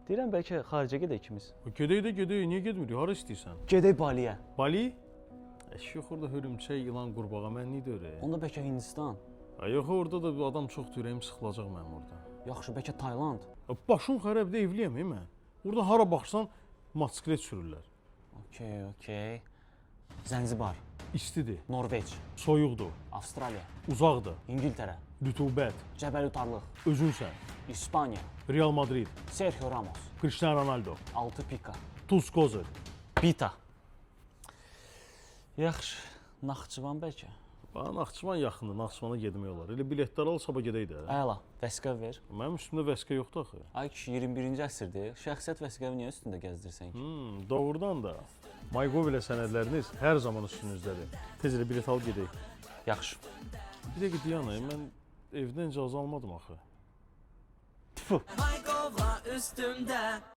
Deyirəm bəlkə xaricə gedək ikimiz. Gedək də gedək, niyə getmirik? Hara istəyirsən? Gedək Baliyə. Bali? Yox, orada hörümçək, yılan, qurbağa, mən niyə də oraya? Onda bəlkə Hindistan. Yox, orada da adam çoxdur, ürəyim sıxılacaq mənim orada. Yaxşı, bəlkə Tayland. Başım xərabdə evliyəm mən. Orada hara baxsan motosiklet sürürlər. Okey. Zənzibar, İstidir, Norveç, soyuqdur, Avstraliya, uzaqdır, İngiltərə, rütubət, Cəbəlutarlıq, özünsən, İspaniya, Real Madrid, Sergio Ramos, Cristiano Ronaldo, 6 pika, Tuz Kozır. Pita. Yaxşı, Naxçıvan bəlkə. Naxçıvan yaxındır, Naxçıvana getmək olar. Elə biletlər al, sabah gedək də. Əla, vəsiqə ver. Mənim üstümdə vəsiqə yoxdur axı. Ay kişi, 21-ci əsrdir. Şəxsiyyət vəsiqəvi niyə üstündə gəzdirsən ki? Doğrudan da. Mayqov ilə sənədləriniz hər zaman üstünüzdədir. Tez elə bilet al gedək. Yaxşı. Bir dəqiqə Diana, mən evdən icazə almadım axı. Tfu. Mayqova üstümdə